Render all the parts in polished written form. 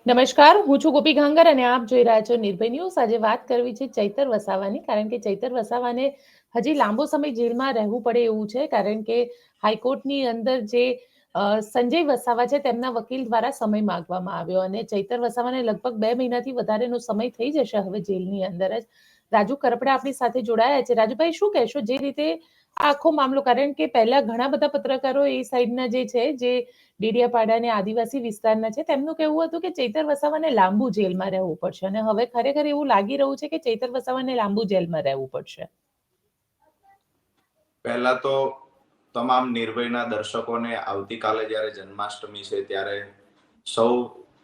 નમસ્કાર, હું છું ગોપી ઘાંગર અને આપ જોઈ રહ્યા છો નિર્ભય ન્યૂઝ. આજે વાત કરવી છે ચૈતર વસાવાની, કારણ કે ચૈતર વસાવાને હજી લાંબો સમય જેલમાં રહેવું પડે એવું છે, કારણ કે હાઈકોર્ટની અંદર જે સંજય વસાવા છે તેમના વકીલ દ્વારા સમય માંગવામાં આવ્યો અને ચૈતર વસાવાને લગભગ 2 મહિનાથી વધારેનો સમય થઈ જશે હવે જેલની અંદર જ. રાજુ કરપડા આપણી સાથે જોડાયા છે. રાજુભાઈ, શું કહેશો જે રીતે આ આખો મામલો, કારણ કે પહેલા ઘણા બધા પત્રકારો એ સાઈડના જે છે, જે ડેડિયાપાડા અને આદિવાસી વિસ્તારના છે, તેમનું કહેવું હતું કે ચૈતર વસાવાને લાંબુ જેલમાં રહેવું પડશે અને હવે ખરેખર એવું લાગી રહ્યું છે કે ચૈતર વસાવાને લાંબુ જેલમાં રહેવું પડશે. પહેલા તો તમામ નિર્ભયના દર્શકોને આવતીકાલે જ્યારે જન્માષ્ટમી છે ત્યારે સૌ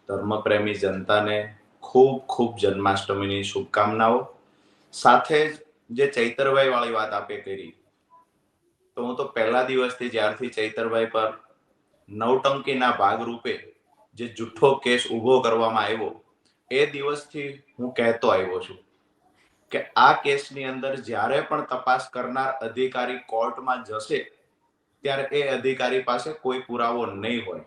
ધર્મપ્રેમી જનતાને ખૂબ ખૂબ જન્માષ્ટમીની શુભકામનાઓ. સાથે જે ચૈતરભાઈ વાળી વાત આપે કરી, તો હું તો પહેલા દિવસથી જ્યારથી ચૈતરભાઈ પર નવટંકીના ભાગરૂપે જે જુઠ્ઠો કેસ ઉભો કરવામાં આવ્યો એ દિવસથી હું કહેતો આવ્યો છું કે આ કેસની અંદર જ્યારે પણ તપાસ કરનાર અધિકારી કોર્ટમાં જશે ત્યારે એ અધિકારી પાસે કોઈ પુરાવો નહીં હોય.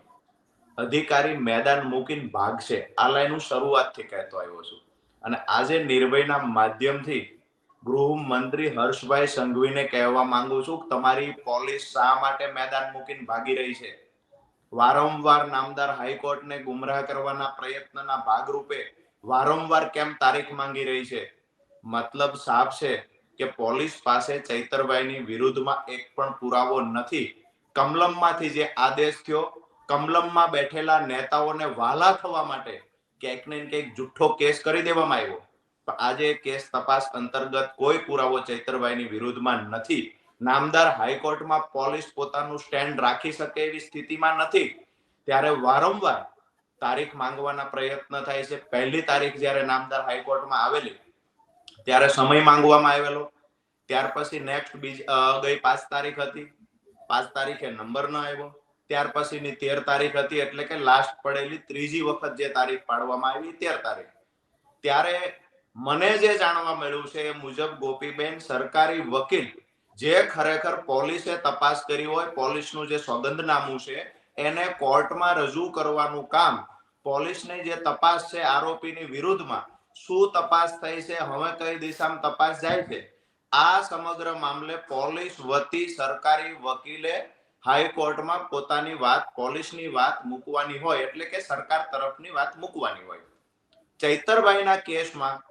અધિકારી મેદાન મૂકીને ભાગશે. આ લાઈન હું શરૂઆતથી કહેતો આવ્યો છું. અને આજે નિર્ભયના માધ્યમથી ગૃહમંત્રી હર્ષભાઈ સંઘવીને કહેવા માંગુ છું કે તમારી પોલીસ શા માટે મેદાન મૂકીને ભાગી રહી છે? વારંવાર નામદાર હાઈકોર્ટને ગુમરાહ કરવાના પ્રયત્નના ભાગરૂપે વારંવાર કેમ તારીખ માંગી રહી છે? મતલબ સાફ છે કે પોલીસ પાસે ચૈતરભાઈની વિરુદ્ધમાં એક પણ પુરાવો નથી. કમલમમાંથી જે આદેશ થયો, કમલમમાં બેઠેલા નેતાઓને વાલા થવા માટે ક્યાંક ને ક્યાંક જુઠ્ઠો કેસ કરી દેવામાં આવ્યો. આજે કેસ તપાસ અંતર્ગત કોઈ પુરાવો ચૈતરભાઈની વિરુદ્ધમાં નથી. નામદાર હાઈકોર્ટમાં પોલીસ પોતાનું સ્ટેન્ડ રાખી શકે એવી સ્થિતિમાં નથી. ત્યારે વારંવાર તારીખ માંગવાના પ્રયત્ન થાય છે. પહેલી તારીખ જ્યારે નામદાર હાઈકોર્ટમાં આવેલી ત્યારે સમય માંગવામાં આવેલો. ત્યાર પછી નેક્સ્ટ ગઈ 5 તારીખ હતી. 5 તારીખે નંબર ન આવ્યો. ત્યાર પછીની 13 તારીખ હતી, એટલે કે લાસ્ટ પડેલી ત્રીજી વખત જે તારીખ પાડવામાં આવી 13 તારીખ. ત્યારે મને જે જાણવા મળ્યું છે એ મુજબ ગોપીબેન, સરકારી વકીલ જે ખરેખર પોલીસે તપાસ કરી હોય, પોલીસનું જે સોગંદનામું છે એને કોર્ટમાં રજૂ કરવાનું કામ, પોલીસની જે તપાસ છે આરોપીની વિરુદ્ધમાં શું તપાસ થઈ છે, હવે કઈ દિશામાં તપાસ જાય છે, આ સમગ્ર મામલે પોલીસ વતી સરકારી વકીલે હાઈકોર્ટમાં પોતાની વાત, પોલીસની વાત મૂકવાની હોય, એટલે કે સરકાર તરફની વાત મૂકવાની હોય. ચૈતરભાઈના કેસમાં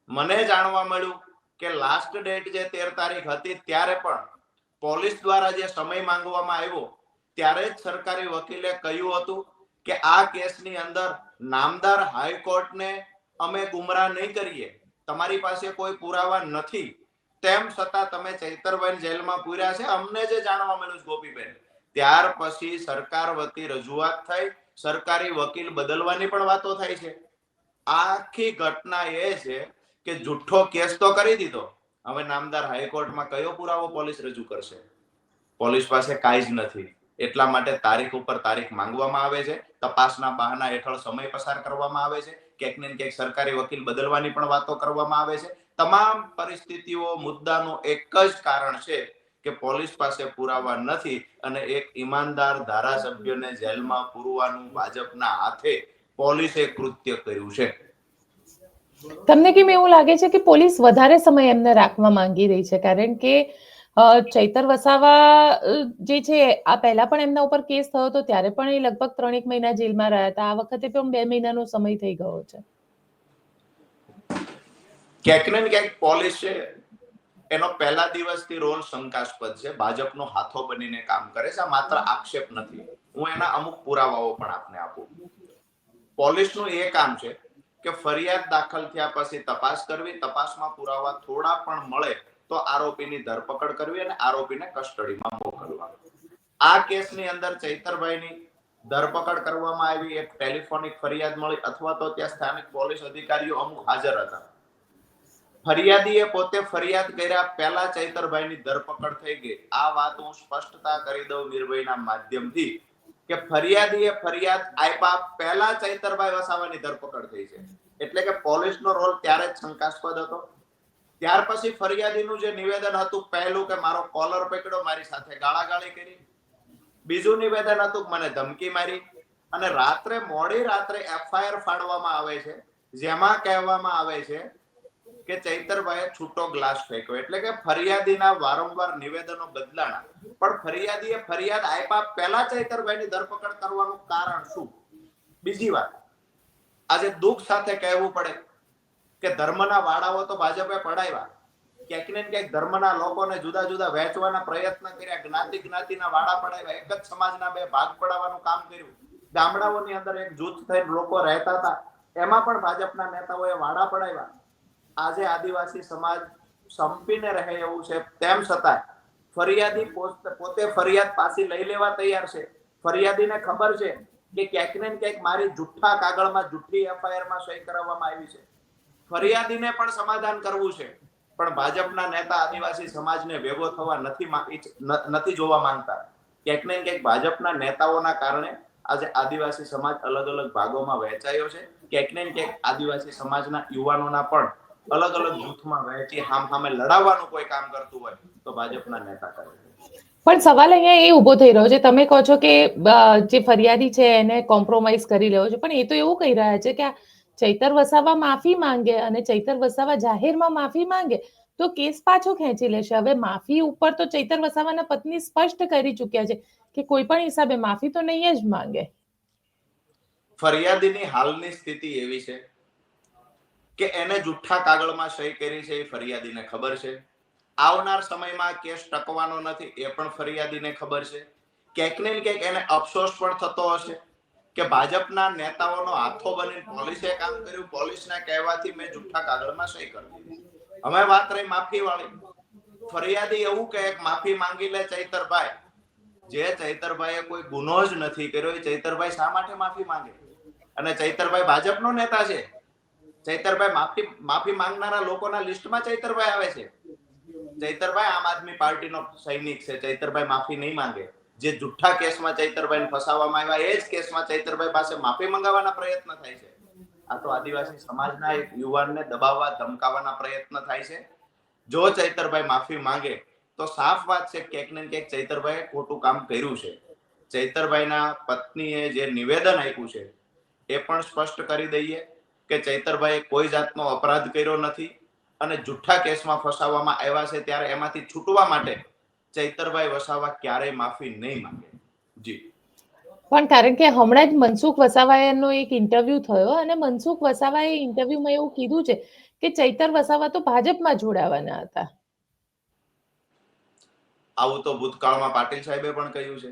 મને જાણવા મળ્યું કે લાસ્ટ ડેટ જે 13 તારીખ હતી ત્યારે પણ પોલીસ દ્વારા જે સમય માંગવામાં આવ્યો ત્યારે જ સરકારી વકીલે કહ્યું હતું કે આ કેસની અંદર નામદાર હાઈકોર્ટને અમે ગુમરાહ નહીં કરીએ, તમારી પાસે કોઈ પુરાવા નથી, તેમ છતાં તમે ચૈતરભાઈ જેલમાં પૂર્યા છે, અમને જે જાણવા મળ્યું છે ગોપીબેન, ત્યાર પછી સરકાર વતી રજૂઆત થઈ, સરકારી વકીલ બદલવાની પણ વાતો થાય છે. આખી ઘટના એ છે કે જુઠ્ઠો કેસ તો કરી દીધો, હવે નામદાર હાઈકોર્ટમાં કયો પુરાવો પોલીસ રજૂ કરશે? પોલીસ પાસે કાંઈ જ નથી. એટલા માટે તારીખ ઉપર તારીખ માંગવામાં આવે છે, તપાસના બહાના હેઠળ સમય પસાર કરવામાં આવે છે, ક્યાંક ને ક્યાંક સરકારી વકીલ બદલવાની પણ વાતો કરવામાં આવે છે. તમામ પરિસ્થિતિઓ, મુદ્દાનું એક જ કારણ છે કે પોલીસ પાસે પુરાવા નથી અને એક ઈમાનદાર ધારાસભ્યને જેલમાં પૂરવાનું ભાજપના હાથે પોલીસે કૃત્ય કર્યું છે. તમને કેમ એવું લાગે છે કે પોલીસ વધારે સમય એમને રાખવા માંગી રહી છે? કારણ કે ચૈતર વસાવા જે છે આ પહેલા પણ એમના ઉપર કેસ થયો હતો ત્યારે પણ એ લગભગ 3 મહિના જેલમાં રહ્યા હતા. આ વખતે પણ 2 મહિનાનો સમય થઈ ગયો છે. ક્યાંક ને ક્યાંક પોલીસ છે એનો પહેલા દિવસથી રોલ શંકાસ્પદ છે. ભાજપનો હાથો બનીને કામ કરે છે. આ માત્ર આક્ષેપ નથી, હું એના અમુક પુરાવાઓ પણ આપને આપું. પોલીસનું એ કામ છે કે ફરિયાદ દાખલ થયા પછી તપાસ કરવી, તપાસમાં પુરાવા થોડા પણ મળે તો આરોપીની ધરપકડ કરવી અને આરોપીને કસ્ટડીમાં મોકલવા. આ કેસની અંદર ચૈતરભાઈની ધરપકડ કરવામાં આવી, એક ટેલિફોનિક ફરિયાદ મળી અથવા તો ત્યાં સ્થાનિક પોલીસ અધિકારીઓ અમુક હાજર હતા. ફરિયાદીએ પોતે ફરિયાદ કર્યા પહેલા ચૈતરભાઈની ધરપકડ થઈ ગઈ. આ વાત હું સ્પષ્ટતા કરી દઉં નિર્ભયના માધ્યમથી કે ફરિયાદીએ ફરિયાદ આપ્યા પહેલા ચૈતરભાઈ વસાવાની ધરપકડ થઈ છે, એટલે કે પોલીસનો રોલ ત્યારે જ શંકાસ્પદ હતો. ત્યાર પછી ફરિયાદીનું જે નિવેદન હતું, પહેલું કે મારો કોલર પકડ્યો, મારી સાથે ગાળાગાળી કરી. બીજું નિવેદન હતું કે મને ધમકી મારી. અને મોડી રાત્રે એફઆઈઆર ફાડવામાં આવે છે, જેમાં કહેવામાં આવે છે કે ચૈતરભાઈએ છૂટો ગ્લાસ ફેંક્યો. એટલે કે ફરિયાદીના વારંવાર નિવેદનો બદલાણા, પણ ફરિયાદીએ ફરિયાદ આપ્યા પહેલા ચૈતરભાઈની ધરપકડ કરવાનું કારણ શું? બીજી વાત, આજે દુઃખ સાથે કહેવું પડે કે ધર્મના વાડાઓ તો ભાજપે પડાવ્યા, ક્યાંક ને ક્યાંક ધર્મના લોકોને જુદા જુદા વહેંચવાના પ્રયત્ન કર્યા, જ્ઞાતિના વાડા પડાવ્યા, એક જ સમાજના બે ભાગ પડાવવાનું કામ કર્યું. ગામડાઓની અંદર એક જૂથ થઈને લોકો રહેતા હતા, એમાં પણ ભાજપના નેતાઓએ વાડા પડાવ્યા. આજે આદિવાસી સમાજ સંપીને રહે એવું છે, તેમ છતાં ફરિયાદી પોતે ફરિયાદ પાછી લઈ લેવા તૈયાર છે. ફરિયાદીને ખબર છે કે ક્યાંક ને ક્યાંક મારી જુઠ્ઠા કાગળમાં જુઠ્ઠી એફઆઈઆરમાં સહી કરાવવામાં આવી છે. ફરિયાદીને પણ સમાધાન કરવું છે, પણ ભાજપના નેતા આદિવાસી સમાજને ભેગો થવા નથી જોવા માંગતા. ક્યાંક ને ક્યાંક ભાજપના નેતાઓના કારણે આજે આદિવાસી સમાજ અલગ અલગ ભાગોમાં વહેંચાયો છે. ક્યાંક ને ક્યાંક આદિવાસી સમાજના યુવાનોના પણ અલગ અલગ જૂથમાં વહેંચી સામે લડાવવાનું કોઈ કામ કરતું હોય તો ભાજપના નેતા કરે છે. પણ સવાલ અહીંયા એ ઉભો થઈ રહ્યો છે, તમે કહો છો કે જે ફરિયાદી છે એને કોમ્પ્રોમાઇઝ કરી લેવો છે, પણ એ તો એવું કહી રહ્યા છે કે ચૈતર વસાવા માફી માંગે અને ચૈતર વસાવા જાહેરમાં માફી માંગે તો કેસ પાછો ખેંચી લેશે. હવે માફી ઉપર તો ચૈતર વસાવાના પત્ની સ્પષ્ટ કરી ચુક્યા છે કે કોઈ પણ હિસાબે માફી તો નહીં જ માંગે. ફરિયાદીની હાલની સ્થિતિ એવી છે કે એને જુઠ્ઠા કાગળમાં સહી કરી છે, એ ફરિયાદીને ખબર છે. આવનાર સમયમાં કેસ ટકવાનો નથી, એ પણ ફરિયાદીને ખબર છે. ક્યાંક ને ક્યાંક એને અફસોસ પણ થતો હશે કે ભાજપના નેતાઓનો હાથો બનીને પોલીસે કામ કર્યું, પોલીસના કહેવાથી મેં જુઠ્ઠા કાગળમાં સહી કરી દીધી. હવે વાત રહી માફી વાળી. ફરિયાદી એવું કહે કે માફી માંગી લે ચૈતરભાઈ. જે ચૈતરભાઈએ કોઈ ગુનો જ નથી કર્યો, એ ચૈતરભાઈ શા માટે માફી માંગે? અને ચૈતરભાઈ ભાજપનો નેતા છે. ચૈતરભાઈ માફી માંગનારા લોકોના લિસ્ટમાં ચૈતરભાઈ આવે છે. ચૈતરભાઈ આમ આદમી પાર્ટીનો સૈનિક છે. ચૈતરભાઈ માફી નહીં માંગે. જે જુઠ્ઠા કેસમાં ચૈતરભાઈને ફસાવવામાં આવ્યા, એ જ કેસમાં ચૈતરભાઈ પાસે માફી માંગવાના પ્રયત્ન થાય છે. આ તો આદિવાસી સમાજના એક યુવાનને દબાવવા ધમકાવવાના પ્રયત્ન થાય છે. જો ચૈતરભાઈ માફી માંગે તો સાફ વાત છે ક્યાંક ને ક્યાંક ચૈતરભાઈએ ખોટું કામ કર્યું છે. ચૈતરભાઈના પત્નીએ જે નિવેદન આપ્યું છે એ પણ સ્પષ્ટ કરી દઈએ કે ચૈતરભાઈએ કોઈ જાતનો અપરાધ કર્યો નથી અને જુઠ્ઠા કેસમાં ફસાવવામાં આવ્યા છે, ત્યારે એમાંથી છૂટવા માટે ચૈતરભાઈ વસાવા ક્યારેય માફી નહીં માંગે. જી. પણ કારણ કે હમણાં જ મનસુખ વસાવાનો એક ઇન્ટરવ્યુ થયો અને મનસુખ વસાવાએ ઇન્ટરવ્યુમાં એવું કીધું છે કે ચૈતર વસાવા તો ભાજપમાં જોડાવાના હતા. આવું તો ભૂતકાળમાં પાટીલ સાહેબે પણ કહ્યું છે.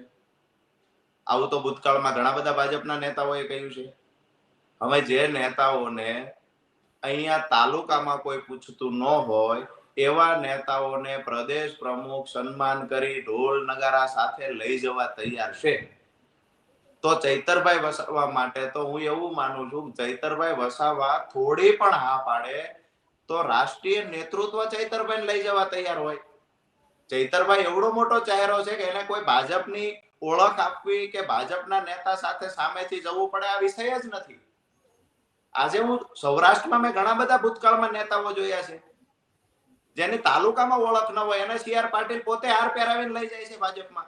આવું તો ભૂતકાળમાં ઘણા બધા ભાજપના નેતાઓએ કહ્યું છે. હવે જે નેતાઓને અહીંયા તાલુકામાં કોઈ પૂછતું ન હોય એવા નેતાઓને પ્રદેશ પ્રમુખ સન્માન કરી ઢોલ નગારા સાથે લઈ જવા તૈયાર છે, તો ચૈતરભાઈ વસાવા માટે તો હું એવું માનું છું, ચૈતરભાઈ વસાવા થોડી પણ હા પાડે તો રાષ્ટ્રીય નેતૃત્વ ચૈતરભાઈને લઈ જવા તૈયાર હોય. ચૈતરભાઈ એવડો મોટો ચહેરો છે કે એને કોઈ ભાજપની ઓળખ આપવી કે ભાજપના નેતા સાથે સામેથી જવું પડે આ વિષય જ નથી. આજે હું સૌરાષ્ટ્રમાં મેં ઘણા બધા ભૂતકાળમાં નેતાઓ જોયા છે જેની તાલુકામાં ઓળખ ન હોય, એને સીઆર પાટીલ પોતે હાર પહેરાવીને લઈ જાય છે ભાજપમાં.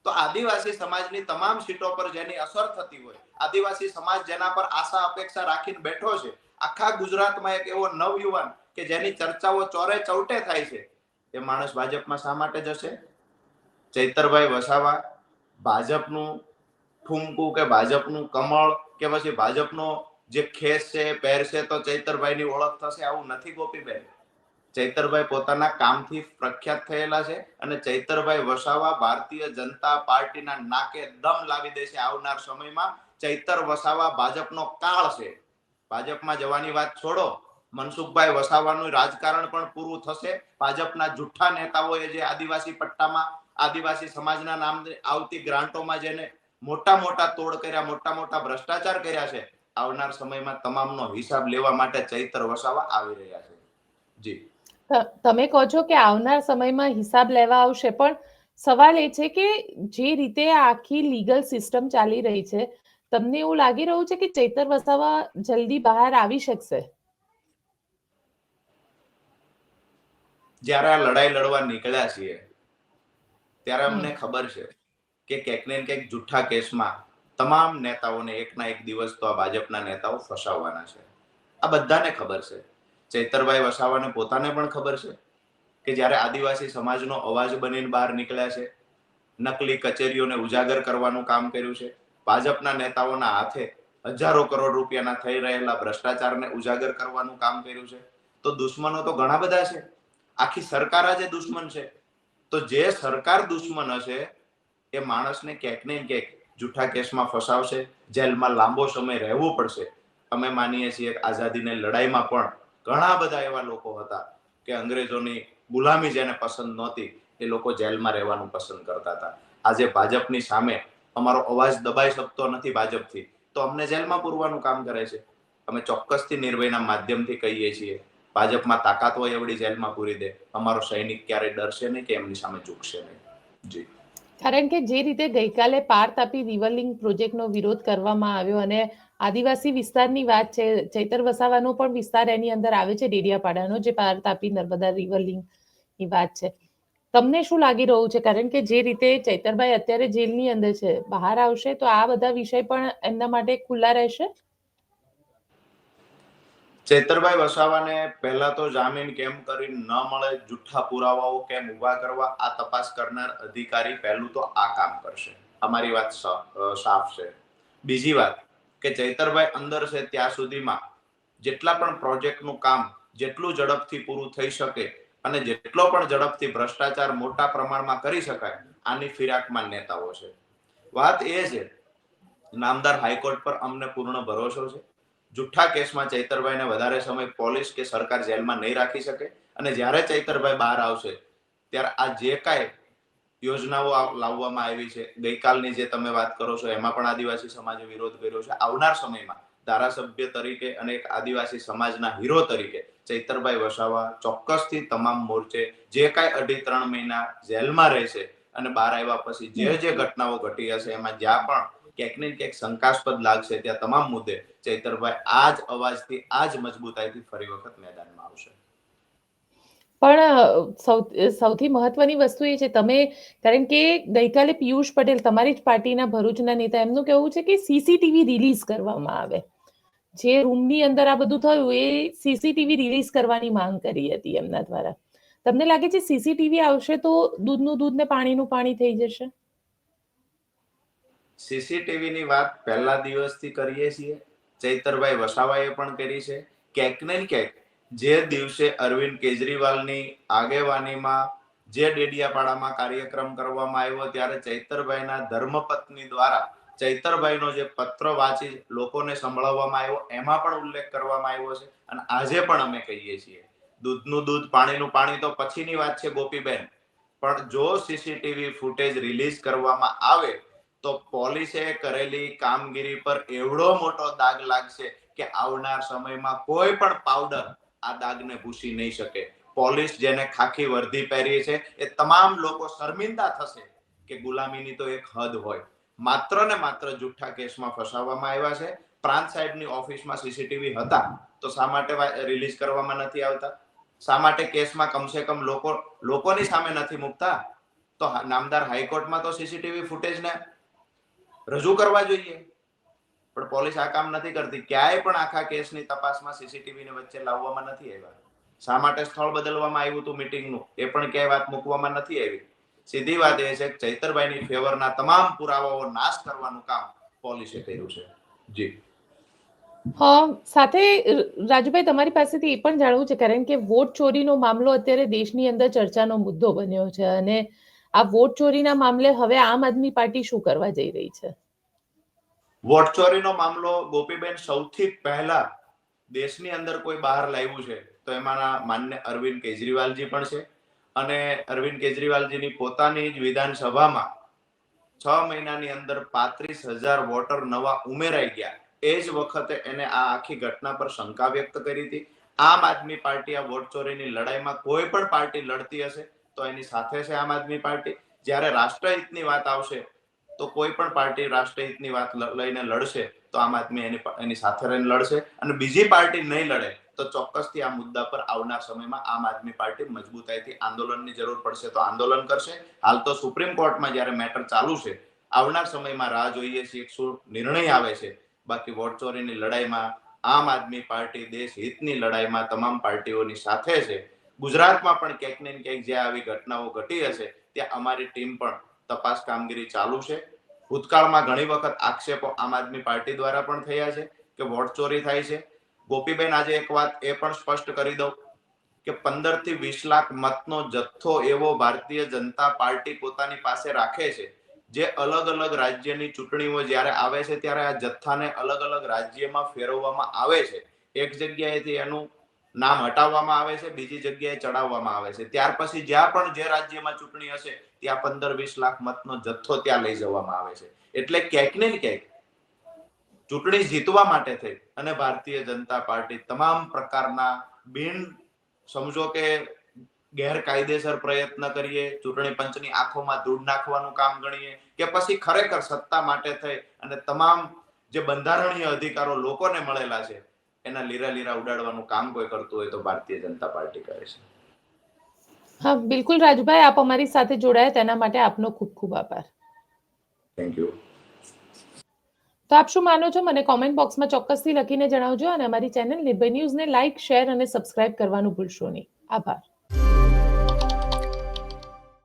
તો આદિવાસી સમાજની તમામ સીટો પર જેની અસર થતી હોય, આદિવાસી સમાજ જેના પર આશા અપેક્ષા રાખીને બેઠો છે, આખા ગુજરાતમાં એક એવો નવયુવાન કે જેની ચર્ચાઓ ચોરે ચૌટે થાય છે, એ માણસ ભાજપમાં શા માટે જશે? ચૈતરભાઈ વસાવા ભાજપનું ઠુમકું કે ભાજપનું કમળ કે પછી ભાજપનો જે ખેસ છે પહેરશે તો ચૈતરભાઈની ઓળખ થશે, આવું નથી ગોપીબેન. ચૈતરભાઈ પોતાના કામથી પ્રખ્યાત થયેલા છે અને ચૈતરભાઈ વસાવા ભારતીય જનતા પાર્ટીના નાકે દમ લાવી દેશે આવનાર સમયમાં. ચૈતર વસાવા ભાજપનો કાળ છે. ભાજપમાં જવાની વાત છોડો, મનસુખભાઈ વસાવાનું રાજકારણ પણ પૂરું થશે. ભાજપના જુઠ્ઠા નેતાઓએ જે આદિવાસી પટ્ટામાં આદિવાસી સમાજના નામ આવતી ગ્રાન્ટોમાં જેને મોટા મોટા તોડ કર્યા, મોટા મોટા ભ્રષ્ટાચાર કર્યા છે, આવનાર સમયમાં તમામનો હિસાબ લેવા માટે ચૈતર વસાવા આવી રહ્યા છે. જી. તમે કહો છો કે આવનાર સમયમાં હિસાબ લેવા આવશે, પણ સવાલ એ છે કે જે રીતે આખી લીગલ સિસ્ટમ ચાલી રહી છે, તમને એવું લાગી રહ્યું છે કે ચૈતર વસાવા જલ્દી બહાર આવી શકશે? જ્યારે આ લડાઈ લડવા નીકળ્યા છીએ ત્યારે અમને ખબર છે કે ક્યાંક ને ક્યાંક જુઠ્ઠા કેસમાં તમામ નેતાઓને એકના એક દિવસ તો આ ભાજપના નેતાઓ ફસાવવાના છે. આ બધાને ખબર છે. ચૈતરભાઈ વસાવાને પોતાને પણ ખબર છે કે જ્યારે આદિવાસી સમાજનો અવાજ બનીને બહાર નીકળ્યા છે, નકલી કચેરીઓને ઉજાગર કરવાનું કામ કર્યું છે, ભાજપના નેતાઓના હાથે હજારો કરોડ રૂપિયાના થઈ રહેલા ભ્રષ્ટાચારને ઉજાગર કરવાનું કામ કર્યું છે, તો દુશ્મનો તો ઘણા બધા છે. આખી સરકાર જ દુશ્મન છે. તો જે સરકાર દુશ્મન હશે એ માણસને ક્યાંક ને ક્યાંક જૂઠા કેસમાં ફસાવશે, જેલમાં લાંબો સમય રહેવું પડશે. અમે માનીએ છીએ આઝાદીની લડાઈમાં પણ ઘણા બધા એવા લોકો હતા કે અંગ્રેજોની ગુલામી જેને પસંદ નહોતી એ લોકો જેલમાં રહેવાનું પસંદ કરતા હતા. આજે ભાજપની સામે અમારો અવાજ દબાઈ શકતો નથી ભાજપથી, તો અમને જેલમાં પૂરવાનું કામ કરે છે. અમે ચોક્કસથી નિર્ભયના માધ્યમથી કહીએ છીએ, ભાજપમાં તાકાત હોય એવડી જેલમાં પૂરી દે. અમારો સૈનિક ક્યારેય ડરશે નહીં કે એમની સામે ઝૂકશે નહીં. જી. કારણ કે જે રીતે ગઈકાલે પાર તાપી રિવરલિંક પ્રોજેક્ટનો વિરોધ કરવામાં આવ્યો અને આદિવાસી વિસ્તારની વાત છે, ચૈતર વસાવાનો પણ વિસ્તાર એની અંદર આવે છે, ડેડિયાપાડાનો, જે પાર તાપી નર્મદા રિવરલિંકની વાત છે. તમને શું લાગી રહ્યું છે? કારણ કે જે રીતે ચૈતરભાઈ અત્યારે જેલની અંદર છે, બહાર આવશે તો આ બધા વિષય પણ એમના માટે ખુલ્લા રહેશે? ચૈતરભાઈ વસાવાને પહેલા તો જામીન કેમ કરી ન મળે, જૂઠા પુરાવાઓ કેમ ઉભા કરવા, આ તપાસ કરનાર અધિકારી પહેલું તો આ કામ કરશે. અમારી વાત સાફ છે. બીજી વાત કે ચૈતરભાઈ અંદર છે ત્યાં સુધીમાં જેટલા પણ પ્રોજેક્ટનું કામ જેટલું ઝડપથી પૂરું થઈ શકે અને જેટલો પણ ઝડપથી ભ્રષ્ટાચાર મોટા પ્રમાણમાં કરી શકાય, આની ફિરાકમાં નેતાઓ છે. વાત એ છે, નામદાર હાઈકોર્ટ પર અમને પૂર્ણ ભરોસો છે. જુઠ્ઠા કેસમાં ચૈતરભાઈને વધારે સમય પોલીસ કે સરકાર જેલમાં નહીં રાખી શકે અને જ્યારે ચૈતરભાઈ બહાર આવશે ત્યારે આ જે કાંઈ યોજનાઓ લાવવામાં આવી છે, ગઈકાલની જે તમે વાત કરો છો એમાં પણ આદિવાસી સમાજે વિરોધ કર્યો છે. આવનાર સમયમાં ધારાસભ્ય તરીકે અને એક આદિવાસી સમાજના હીરો તરીકે ચૈતરભાઈ વસાવા ચોક્કસથી તમામ મોરચે જે કાંઈ 2.5-3 મહિના જેલમાં રહેશે અને બહાર આવ્યા પછી જે ઘટનાઓ ઘટી હશે એમાં જ્યાં પણ ક્યાંક ને ક્યાંક શંકાસ્પદ લાગશે ત્યાં તમામ મુદ્દે ચૈતરભાઈ આ જ અવાજથી, આ જ મજબૂતાઈથી ફરી વખત મેદાનમાં આવશે. પણ સૌથી મહત્વની વસ્તુ એ છે, તમે, કારણ કે ગઈકાલે પિયુષ પટેલ, તમારી જ પાર્ટીના ભરૂચના નેતા, એમનું કહેવું છે કે સીસીટીવી રિલીઝ કરવામાં આવે. જે રૂમની અંદર આ બધું થયું એ સીસીટીવી રિલીઝ કરવાની માંગ કરી હતી એમના દ્વારા. તમને લાગે છે સીસીટીવી આવશે તો દૂધનું દૂધ ને પાણીનું પાણી થઈ જશે? સીસીટીવીની વાત પહેલા દિવસથી કરીએ છીએ, ચૈતરભાઈ વસાવાએ પણ કરી છે. ક્યાંક ને ક્યાંક જે દિવસે અરવિંદ કેજરીવાલની આગેવાનીમાં જે ડેડિયાપાડામાં કાર્યક્રમ કરવામાં આવ્યો ત્યારે ચૈતરભાઈના ધર્મપત્ની દ્વારા ચૈતરભાઈનો જે પત્ર વાંચી લોકોને સંભળાવવામાં આવ્યો એમાં પણ ઉલ્લેખ કરવામાં આવ્યો છે. અને આજે પણ અમે કહીએ છીએ, દૂધનું દૂધ પાણીનું પાણી તો પછીની વાત છે ગોપીબેન, પણ જો સીસીટીવી ફૂટેજ રિલીઝ કરવામાં આવે તો પોલીસે કરેલી કામગીરી પર એવડો મોટો દાગ લાગશે કે આવનાર સમયમાં કોઈ પણ પાવડર આ દાગને ભૂસી નહીં શકે. પોલીસ જેને ખાખી વર્દી પહેરી છે એ તમામ લોકો શર્મિંદા થશે કે ગુલામીની તો એક હદ હોય. માત્ર ને માત્ર જુઠ્ઠા કેસમાં ફસાવવામાં આવ્યા છે. પ્રાંત સાહેબની ઓફિસમાં સીસીટીવી હતા તો શા માટે રિલીઝ કરવામાં નથી આવતા? શા માટે કેસમાં કમસે કમ લોકોની સામે નથી મૂકતા? તો નામદાર હાઈકોર્ટમાં તો સીસીટીવી ફૂટેજને રજૂ કરવા જોઈએ, પણ પોલીસ આ કામ નથી કરતી. ક્યાંય પણ આખા કેસની તપાસમાં સીસીટીવી ને વચ્ચે લાવવામાં નથી આવ્યા. શા માટે સ્થળ બદલવામાં આવ્યું હતું મીટિંગનું એ પણ ક્યાંય વાત મૂકવામાં નથી આવી. સીધી વાત એ છે કે ચૈતરભાઈની ફેવરના તમામ પુરાવાઓ નાશ કરવાનું કામ પોલીસે કર્યું છે. જી. સાથે રાજુભાઈ, તમારી પાસેથી એ પણ જાણવું છે, કારણ કે વોટ ચોરીનો મામલો અત્યારે દેશની અંદર ચર્ચાનો મુદ્દો બન્યો છે અને આ વોટ ચોરીના મામલે હવે આમ આદમી પાર્ટી શું કરવા જઈ રહી છે? વોટ ચોરીનો મામલો ગોપીબેન સૌથી પહેલા દેશની અંદર કોઈ બહાર લાવ્યું છે તો એમાંના માન્ય અરવિંદ કેજરીવાલજી પણ છે. અને અરવિંદ કેજરીવાલજીની પોતાની જ વિધાનસભામાં 6 મહિનાની અંદર 35,000 વોટર નવા ઉમેરાઈ ગયા. એ જ વખતે એને આ આખી ઘટના પર શંકા વ્યક્ત કરી હતી. આમ આદમી પાર્ટી આ વોટ ચોરીની લડાઈમાં કોઈ પણ પાર્ટી લડતી હશે તો એની સાથે છે આમ આદમી પાર્ટી. જ્યારે રાષ્ટ્રહિતની વાત આવશે તો કોઈ પણ પાર્ટી રાષ્ટ્રહિતની વાત લઈને લડશે તો આમ આદમી એની સાથે રહીને લડશે. અને બીજી પાર્ટી નહીં લડે તો ચોક્કસથી આ મુદ્દા પર આવનાર સમયમાં આમ આદમી પાર્ટી મજબૂતાઈથી આંદોલનની જરૂર પડશે તો આંદોલન કરશે. હાલ તો સુપ્રીમ કોર્ટમાં જ્યારે મેટર ચાલુ છે, આવનાર સમયમાં રાહ જોઈએ છીએ શું નિર્ણય આવે છે. બાકી વોટ ચોરીની લડાઈમાં આમ આદમી પાર્ટી દેશ હિતની લડાઈમાં તમામ પાર્ટીઓની સાથે છે. ગુજરાતમાં પણ ક્યાંક ને ક્યાંક જ્યાં આવી ઘટનાઓ ઘટી હશે ત્યાં અમારી ટીમ પણ તપાસ કામગીરી ચાલુ છે. ભૂતકાળમાં ઘણી વખત આક્ષેપો આમ આદમી પાર્ટી દ્વારા પણ થયા છે કે વોટ ચોરી થાય છે. ગોપીબેન, આજે એક વાત એ પણ સ્પષ્ટ કરી દઉં કે 15 થી 20 લાખ મતનો જથ્થો એવો ભારતીય જનતા પાર્ટી પોતાની પાસે રાખે છે જે અલગ અલગ રાજ્યની ચૂંટણીઓ જ્યારે આવે છે ત્યારે આ જથ્થાને અલગ અલગ રાજ્યમાં ફેરવવામાં આવે છે. એક જગ્યાએથી એનું નામ હટાવવામાં આવે છે, બીજી જગ્યાએ ચડાવવામાં આવે છે. ત્યાર પછી જ્યાં પણ જે રાજ્યમાં ચૂંટણી હશે ત્યાં 15-20 લાખ મતનો જથ્થો ત્યાં લઈ જવામાં આવે છે. એટલે ક્યાંક ને ક્યાંક ચૂંટણી જીતવા માટે થઈ અને ભારતીય જનતા પાર્ટી તમામ પ્રકારના બિન સમજો કે ગેરકાયદેસર પ્રયત્ન કરીએ, ચૂંટણી પંચની આંખોમાં ધૂળ નાખવાનું કામ ગણીએ કે પછી ખરેખર સત્તા માટે થઈ અને તમામ જે બંધારણીય અધિકારો લોકોને મળેલા છે એના લીરા ઉડાડવાનું કામ કોઈ કરતું હોય તો ભારતીય જનતા પાર્ટી કરે છે. હા, બિલકુલ રાજભાઈ, આપ અમારી સાથે જોડાયા તેના માટે આપનો ખૂબ ખૂબ આભાર. Thank you. તો આપ શું માનો છો મને કોમેન્ટ બોક્સમાં ચોક્કસથી લખીને જણાવજો અને અમારી ચેનલ નિર્ભય ન્યૂઝને લાઇક, શેર અને સબસ્ક્રાઇબ કરવાનું ભૂલશો નહીં. આભાર.